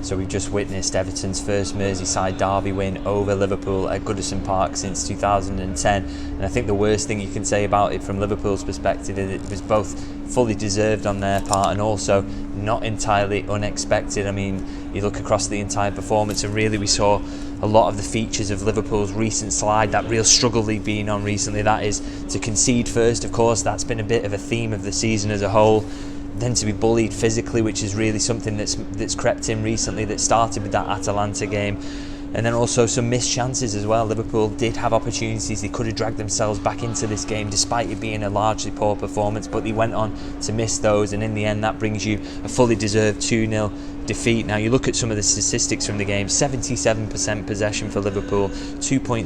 So we've just witnessed Everton's first Merseyside derby win over Liverpool at Goodison Park since 2010, and I think the worst thing you can say about it from Liverpool's perspective is it was both fully deserved on their part and also not entirely unexpected. I mean, you look across the entire performance and really we saw a lot of the features of Liverpool's recent slide, that real struggle they've been on recently, that is to concede first, of course, that's been a bit of a theme of the season as a whole. Then to be bullied physically, which is really something that's crept in recently, that started with that Atalanta game. And then also some missed chances as well. Liverpool did have opportunities, they could have dragged themselves back into this game despite it being a largely poor performance, but they went on to miss those, and in the end that brings you a fully deserved 2-0 defeat. Now you look at some of the statistics from the game: 77% possession for Liverpool, 2.06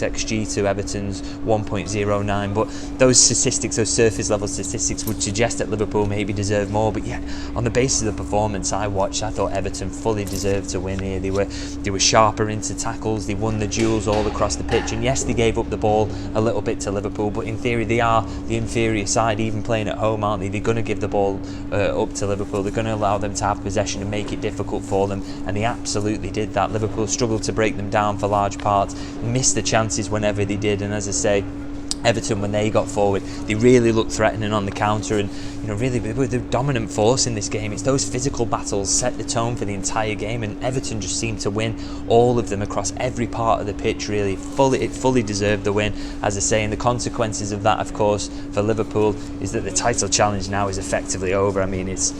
XG to Everton's 1.09, but those statistics, those surface level statistics, would suggest that Liverpool maybe deserve more. But yet, on the basis of the performance I watched, I thought Everton fully deserved to win here. They were sharper into tackles, they won the duels all across the pitch, and yes, they gave up the ball a little bit to Liverpool, but in theory they are the inferior side, even playing at home, aren't they? They're going to give the ball up to Liverpool, they're going to allow them to have possession and make it difficult for them, and they absolutely did that. Liverpool struggled to break them down for large parts, missed the chances whenever they did, and as I say, Everton, when they got forward, they really looked threatening on the counter, and really they were the dominant force in this game. It's those physical battles set the tone for the entire game, and Everton just seemed to win all of them across every part of the pitch. Really, it fully deserved the win, as I say. And the consequences of that, of course, for Liverpool is that the title challenge now is effectively over. I mean, it's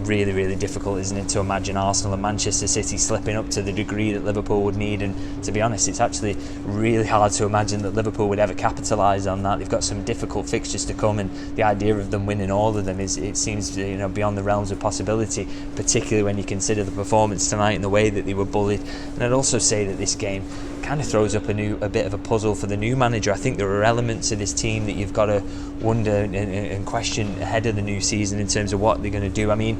really, really difficult, isn't it, to imagine Arsenal and Manchester City slipping up to the degree that Liverpool would need, and to be honest, it's actually really hard to imagine that Liverpool would ever capitalise on that. They've got some difficult fixtures to come, and the idea of them winning all of them it seems beyond the realms of possibility, particularly when you consider the performance tonight and the way that they were bullied. And I'd also say that this game kind of throws up a bit of a puzzle for the new manager. I think there are elements of this team that you've got to wonder and question ahead of the new season in terms of what they're going to do. I mean,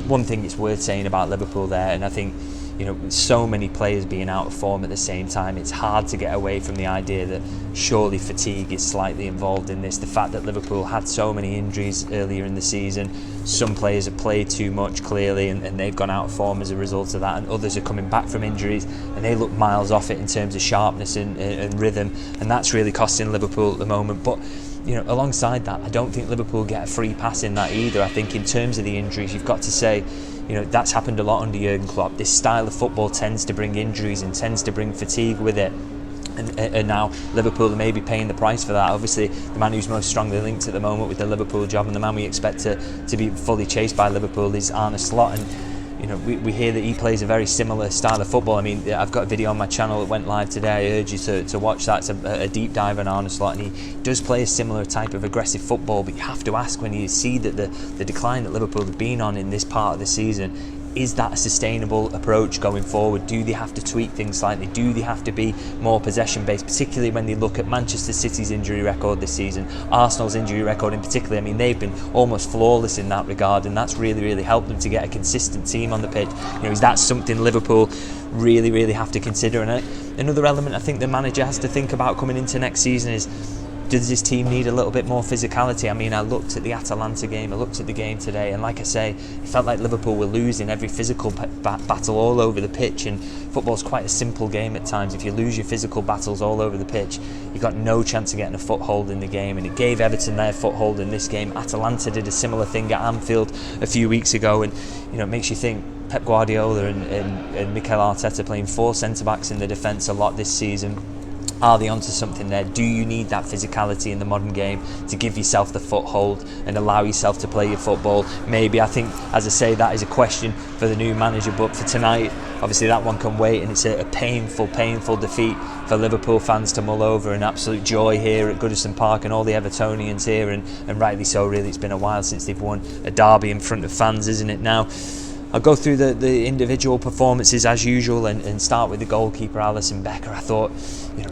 one thing it's worth saying about Liverpool there, and I think with so many players being out of form at the same time, it's hard to get away from the idea that surely fatigue is slightly involved in this. The fact that Liverpool had so many injuries earlier in the season, some players have played too much clearly, and they've gone out of form as a result of that, and others are coming back from injuries and they look miles off it in terms of sharpness and rhythm, and that's really costing Liverpool at the moment. But alongside that, I don't think Liverpool get a free pass in that either. I think in terms of the injuries, you've got to say, that's happened a lot under Jurgen Klopp. This style of football tends to bring injuries and tends to bring fatigue with it. And now Liverpool may be paying the price for that. Obviously, the man who's most strongly linked at the moment with the Liverpool job, and the man we expect to be fully chased by Liverpool, is Arne Slot. And we hear that he plays a very similar style of football. I mean, I've got a video on my channel that went live today. I urge you to watch that. It's a deep dive on Arne Slot, and he does play a similar type of aggressive football. But you have to ask, when you see that the decline that Liverpool have been on in this part of the season, is that a sustainable approach going forward? Do they have to tweak things slightly? Do they have to be more possession based, particularly when they look at Manchester City's injury record this season, Arsenal's injury record in particular? I mean, they've been almost flawless in that regard, and that's really, really helped them to get a consistent team on the pitch. Is that something Liverpool really, really have to consider? And another element I think the manager has to think about coming into next season is, does this team need a little bit more physicality? I mean, I looked at the Atalanta game, I looked at the game today, and like I say, it felt like Liverpool were losing every physical battle all over the pitch, and football's quite a simple game at times. If you lose your physical battles all over the pitch, you've got no chance of getting a foothold in the game, and it gave Everton their foothold in this game. Atalanta did a similar thing at Anfield a few weeks ago, and it makes you think Pep Guardiola and Mikel Arteta playing 4 centre-backs in the defence a lot this season. Are they onto something there? Do you need that physicality in the modern game to give yourself the foothold and allow yourself to play your football? Maybe. I think, as I say, that is a question for the new manager, but for tonight, obviously that one can wait, and it's a painful defeat for Liverpool fans to mull over. An absolute joy here at Goodison Park, and all the Evertonians here, and rightly so, really. It's been a while since they've won a derby in front of fans, isn't it now? I'll go through the individual performances as usual, and start with the goalkeeper, Alisson Becker. I thought,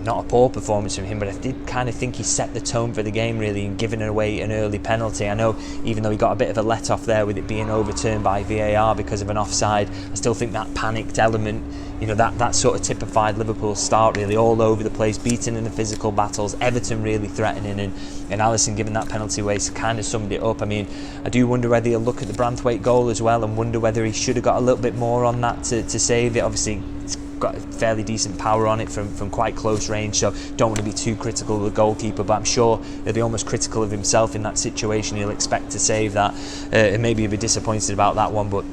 not a poor performance from him, but I did kind of think he set the tone for the game, really, in giving away an early penalty. I know, even though he got a bit of a let-off there with it being overturned by VAR because of an offside, I still think that panicked element that sort of typified Liverpool start, really, all over the place, beaten in the physical battles, Everton really threatening, and Alisson giving that penalty away kind of summed it up. I mean, I do wonder whether he'll look at the Branthwaite goal as well and wonder whether he should have got a little bit more on that to save it. Obviously, it's got fairly decent power on it from quite close range, so don't want to be too critical of the goalkeeper, but I'm sure he'll be almost critical of himself in that situation. He'll expect to save that, and maybe he'll be disappointed about that one, but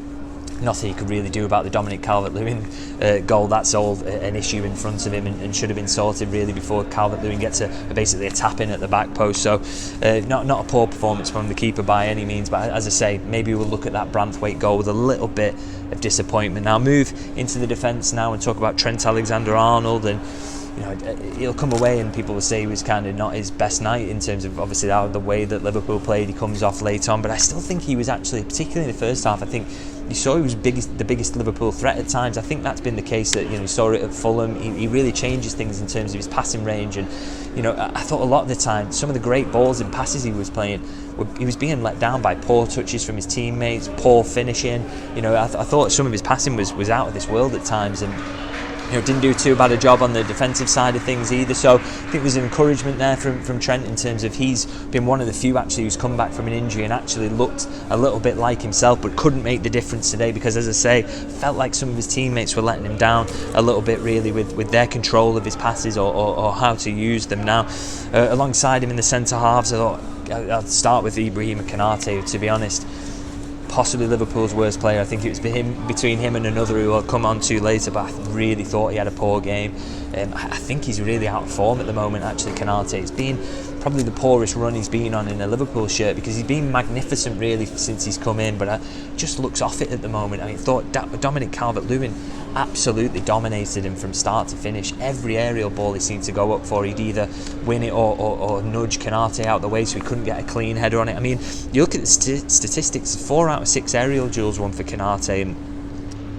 nothing he could really do about the Dominic Calvert-Lewin goal. That's all an issue in front of him, and should have been sorted really before Calvert-Lewin gets basically a tap in at the back post. So not a poor performance from the keeper by any means, but as I say, maybe we'll look at that Branthwaite goal with a little bit of disappointment. Now move into the defence now and talk about Trent Alexander-Arnold, and he'll come away and people will say he was kind of not his best night in terms of obviously the way that Liverpool played. He comes off late on, but I still think he was actually, particularly in the first half, I think you saw he was the biggest Liverpool threat at times. I think that's been the case that you saw it at Fulham. He really changes things in terms of his passing range, and I thought a lot of the time some of the great balls and passes he was playing, he was being let down by poor touches from his teammates, poor finishing. I thought some of his passing was out of this world at times, and didn't do too bad a job on the defensive side of things either. So I think there's an encouragement there from Trent in terms of he's been one of the few actually who's come back from an injury and actually looked a little bit like himself, but couldn't make the difference today because, as I say, felt like some of his teammates were letting him down a little bit really with their control of his passes or how to use them. Now alongside him in the centre halves, I thought I'll start with Ibrahima Konate, to be honest. Possibly Liverpool's worst player. I think it was between him and another who I'll come on to later, but I really thought he had a poor game. I think he's really out of form at the moment, actually, Konate. It's been probably the poorest run he's been on in a Liverpool shirt, because he's been magnificent really since he's come in, but just looks off it at the moment. I thought Dominic Calvert-Lewin absolutely dominated him from start to finish. Every aerial ball he seemed to go up for, he'd either win it or nudge Konate out the way so he couldn't get a clean header on it. I mean, you look at the statistics, 4 out of 6 aerial duels won for Konate,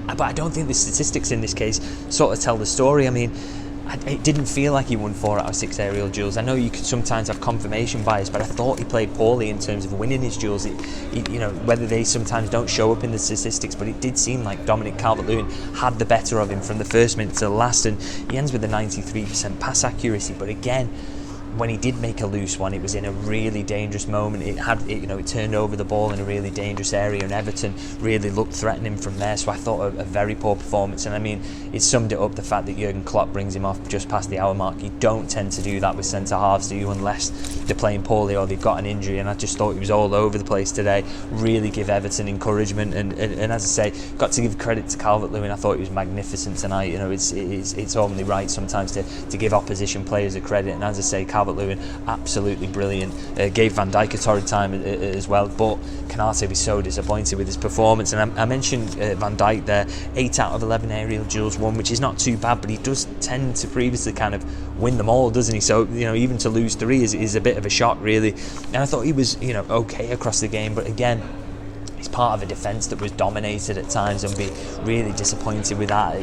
but I don't think the statistics in this case sort of tell the story. I mean, it didn't feel like he won 4 out of 6 aerial duels. I know you could sometimes have confirmation bias, but I thought he played poorly in terms of winning his duels. Whether they sometimes don't show up in the statistics, but it did seem like Dominic Calvert-Lewin had the better of him from the first minute to the last, and he ends with a 93% pass accuracy. But again, when he did make a loose one, it was in a really dangerous moment. It turned over the ball in a really dangerous area, and Everton really looked threatening from there. So I thought a very poor performance, and I mean, it summed it up, the fact that Jurgen Klopp brings him off just past the hour mark. You don't tend to do that with centre halves, do you, unless they're playing poorly or they've got an injury, and I just thought he was all over the place today. Really give Everton encouragement, and as I say, got to give credit to Calvert-Lewin. I thought he was magnificent tonight. It's only right sometimes to give opposition players a credit, and as I say, Calvert-Lewin absolutely brilliant. Gave Van Dijk a torrid time as well, but Konate was so disappointed with his performance. And I mentioned Van Dijk there, 8 out of 11 aerial duels won, which is not too bad, but he does tend to previously kind of win them all, doesn't he? So even to lose 3 is a bit of a shock really. And I thought he was okay across the game, but again, he's part of a defence that was dominated at times, and be really disappointed with that.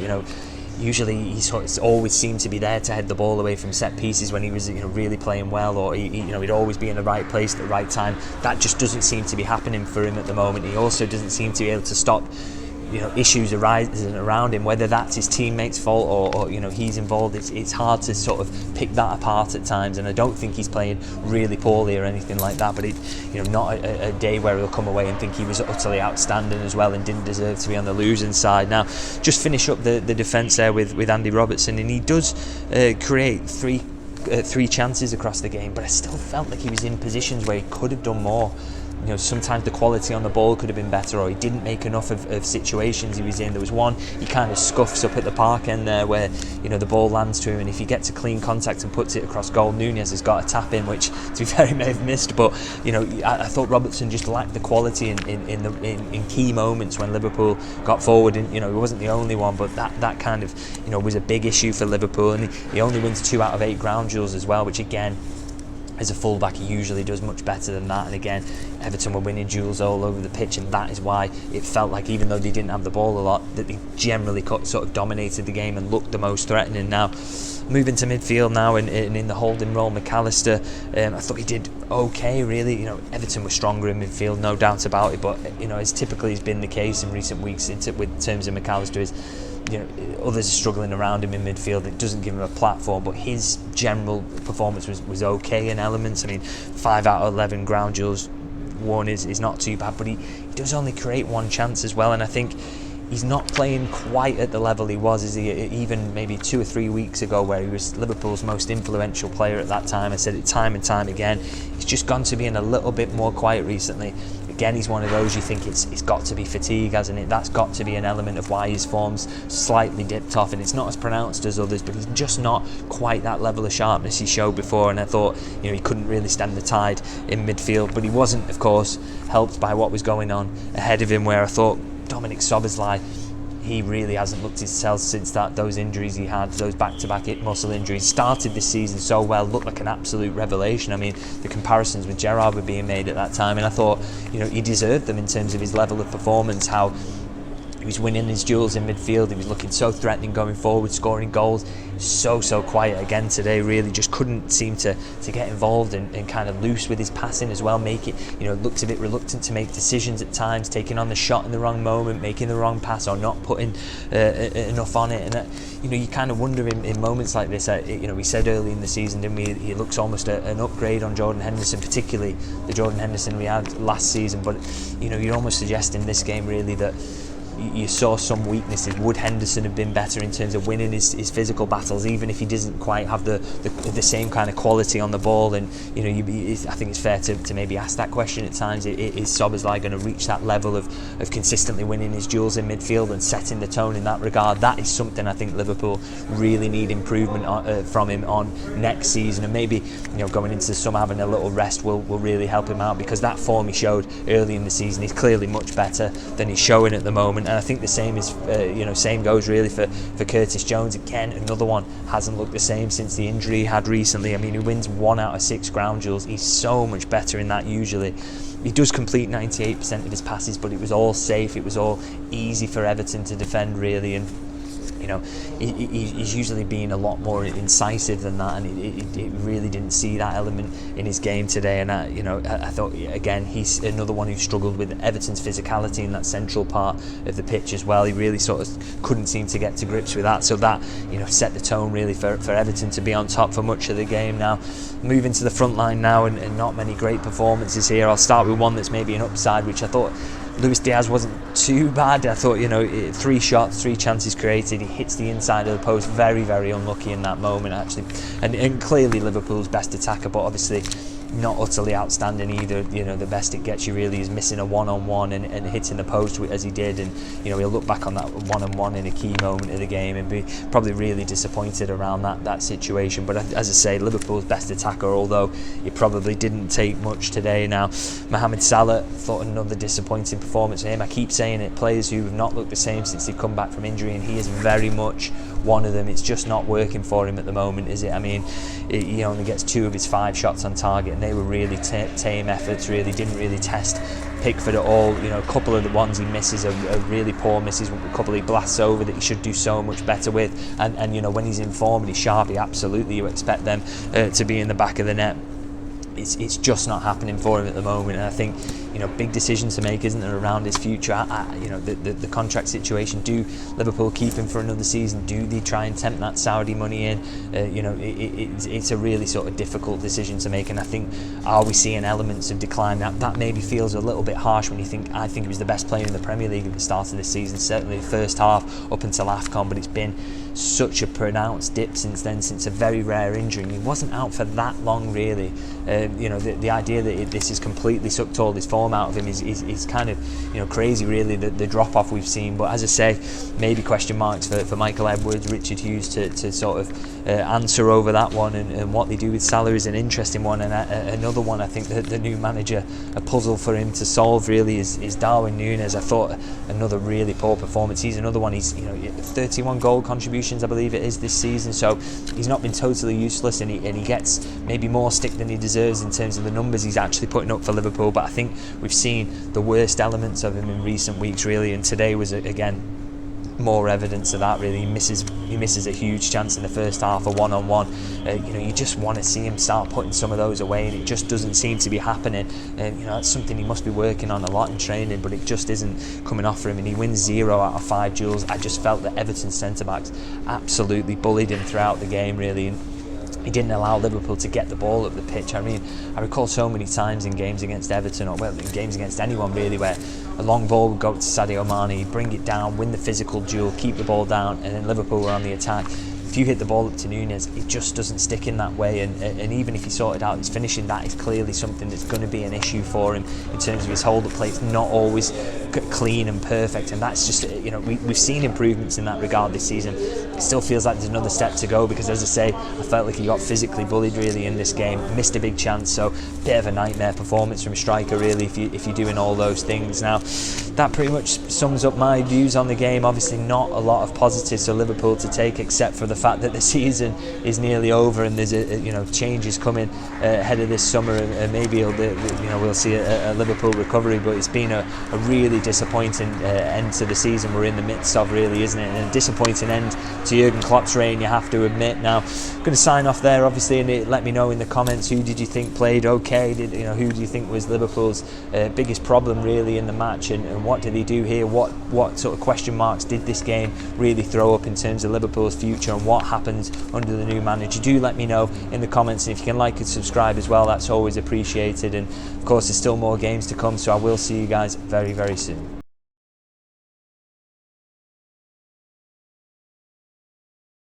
Usually he's always seemed to be there to head the ball away from set pieces when he was really playing well, or he'd always be in the right place at the right time. That just doesn't seem to be happening for him at the moment. He also doesn't seem to be able to stop issues arising around him, whether that's his teammates' fault or he's involved. It's hard to sort of pick that apart at times, and I don't think he's playing really poorly or anything like that, but not a day where he'll come away and think he was utterly outstanding as well and didn't deserve to be on the losing side. Now just finish up the defence there with Andy Robertson, and he does create three chances across the game, but I still felt like he was in positions where he could have done more. Sometimes the quality on the ball could have been better, or he didn't make enough of situations he was in. There was one he kind of scuffs up at the park end there where the ball lands to him, and if he gets a clean contact and puts it across goal, Nunez has got a tap in, which to be fair he may have missed, but I thought Robertson just lacked the quality in key moments when Liverpool got forward, and he wasn't the only one, but that kind of was a big issue for Liverpool. And he only wins 2 out of 8 ground duels as well, which again, as a fullback, he usually does much better than that. And again, Everton were winning duels all over the pitch, and that is why it felt like, even though they didn't have the ball a lot, that they generally sort of dominated the game and looked the most threatening. Now, moving to midfield now, and in the holding role, McAllister, I thought he did okay really. Everton were stronger in midfield, no doubt about it, but as typically has been the case in recent weeks with terms of McAllister, is others are struggling around him in midfield. It doesn't give him a platform, but his general performance was okay in elements. I mean, 5 out of 11 ground duels won is not too bad, but he does only create one chance as well, and I think he's not playing quite at the level he was even maybe 2 or 3 weeks ago, where he was Liverpool's most influential player at that time. I said it time and time again. He's just gone to being a little bit more quiet recently. Again, he's one of those you think it's got to be fatigue, hasn't it? That's got to be an element of why his form's slightly dipped off, and it's not as pronounced as others, but he's just not quite that level of sharpness he showed before, and I thought he couldn't really stand the tide in midfield, but he wasn't, of course, helped by what was going on ahead of him, where I thought Dominic Szoboszlai, he really hasn't looked himself since those injuries he had, those back-to-back hip muscle injuries. Started this season so well, looked like an absolute revelation. I mean, the comparisons with Gerrard were being made at that time, and I thought, he deserved them in terms of his level of performance, how he was winning his duels in midfield, he was looking so threatening going forward, scoring goals. So quiet again today, really just couldn't seem to get involved and kind of loose with his passing as well, looked a bit reluctant to make decisions at times, taking on the shot in the wrong moment, making the wrong pass, or not putting enough on it. And you kind of wonder in moments like this, we said early in the season, didn't we, he looks almost an upgrade on Jordan Henderson, particularly the Jordan Henderson we had last season, but you're almost suggesting this game really that you saw some weaknesses. Would Henderson have been better in terms of winning his physical battles, even if he doesn't quite have the same kind of quality on the ball? And I think it's fair to maybe ask that question at times. Is Szoboszlai going to reach that level of consistently winning his duels in midfield and setting the tone in that regard? That is something I think Liverpool really need improvement from him on next season, and maybe going into the summer having a little rest will really help him out, because that form he showed early in the season is clearly much better than he's showing at the moment. And I think the same goes really for Curtis Jones. Again, another one hasn't looked the same since the injury he had recently. I mean, he wins 1 out of 6 ground duels. He's so much better in that usually. He does complete 98% of his passes, but it was all safe. It was all easy for Everton to defend, really, and he's usually been a lot more incisive than that, and it really didn't see that element in his game today. And I thought, again, he's another one who struggled with Everton's physicality in that central part of the pitch as well. He really sort of couldn't seem to get to grips with that, so that set the tone really for Everton to be on top for much of the game. Now, moving to the front line now, and not many great performances here. I'll start with one that's maybe an upside, which I thought Luis Diaz wasn't too bad. I thought, 3 shots, 3 chances created. He hits the inside of the post. Very, very unlucky in that moment, actually. And clearly Liverpool's best attacker, but obviously not utterly outstanding either. The best it gets you really is missing a one-on-one and hitting the post as he did. And he'll look back on that one-on-one in a key moment of the game and be probably really disappointed around that situation. But as I say, Liverpool's best attacker, although it probably didn't take much today. Now, Mohamed Salah, thought another disappointing performance for him. I keep saying it, players who have not looked the same since they've come back from injury, and he is very much one of them. It's just not working for him at the moment, is it? I mean, he only gets 2 of his 5 shots on target, and they were really tame efforts. Really didn't really test Pickford at all. A couple of the ones he misses are really poor misses. A couple he blasts over that he should do so much better with. And when he's in form and he's sharp, absolutely you expect them to be in the back of the net. It's just not happening for him at the moment, and I think big decisions to make, isn't there, around his future? The contract situation. Do Liverpool keep him for another season? Do they try and tempt that Saudi money in? It's a really sort of difficult decision to make, and I think, are we seeing elements of decline? That maybe feels a little bit harsh when you think. I think he was the best player in the Premier League at the start of this season, certainly the first half up until AFCON, but it's been such a pronounced dip since then, since a very rare injury, and he wasn't out for that long, really. The idea that this has completely sucked all his form out of him is kind of crazy, really, the drop off we've seen. But as I say, maybe question marks for Michael Edwards, Richard Hughes to sort of answer over that one, and what they do with Salah is an interesting one. And another one, I think that the new manager, a puzzle for him to solve really is Darwin Nunez. I thought another really poor performance. He's another one. He's 31 goal contributions, I believe it is, this season, so he's not been totally useless, and he gets maybe more stick than he deserves in terms of the numbers he's actually putting up for Liverpool. But I think we've seen the worst elements of him in recent weeks, really, and today was again more evidence of that. Really, he misses a huge chance in the first half, a one-on-one. You just want to see him start putting some of those away, and it just doesn't seem to be happening. That's something he must be working on a lot in training, but it just isn't coming off for him. And he wins 0 out of 5 duels. I just felt that Everton centre-backs absolutely bullied him throughout the game, really. And he didn't allow Liverpool to get the ball up the pitch. I mean, I recall so many times in games against Everton, or in games against anyone really, where a long ball would go to Sadio Mane, he'd bring it down, win the physical duel, keep the ball down, and then Liverpool were on the attack. If you hit the ball up to Nunez, it just doesn't stick in that way, and even if he sorted out his finishing, that is clearly something that's going to be an issue for him in terms of his hold-up play. It's not always clean and perfect, and that's just, we've seen improvements in that regard this season. It still feels like there's another step to go, because as I say, I felt like he got physically bullied really in this game, missed a big chance, so bit of a nightmare performance from a striker really if you're doing all those things. Now, that pretty much sums up my views on the game. Obviously not a lot of positives for Liverpool to take, except for the fact that the season is nearly over and there's changes coming ahead of this summer, and maybe we'll see a Liverpool recovery. But it's been a really disappointing end to the season we're in the midst of, really, isn't it? And a disappointing end to Jurgen Klopp's reign, you have to admit. Now, I'm going to sign off there, obviously, and let me know in the comments, who did you think played okay? Who do you think was Liverpool's biggest problem really in the match, and what did they do here? What sort of question marks did this game really throw up in terms of Liverpool's future, and what happens under the new manager? Do let me know in the comments, and if you can like and subscribe as well, that's always appreciated. And of course, there's still more games to come, so I will see you guys very, very soon.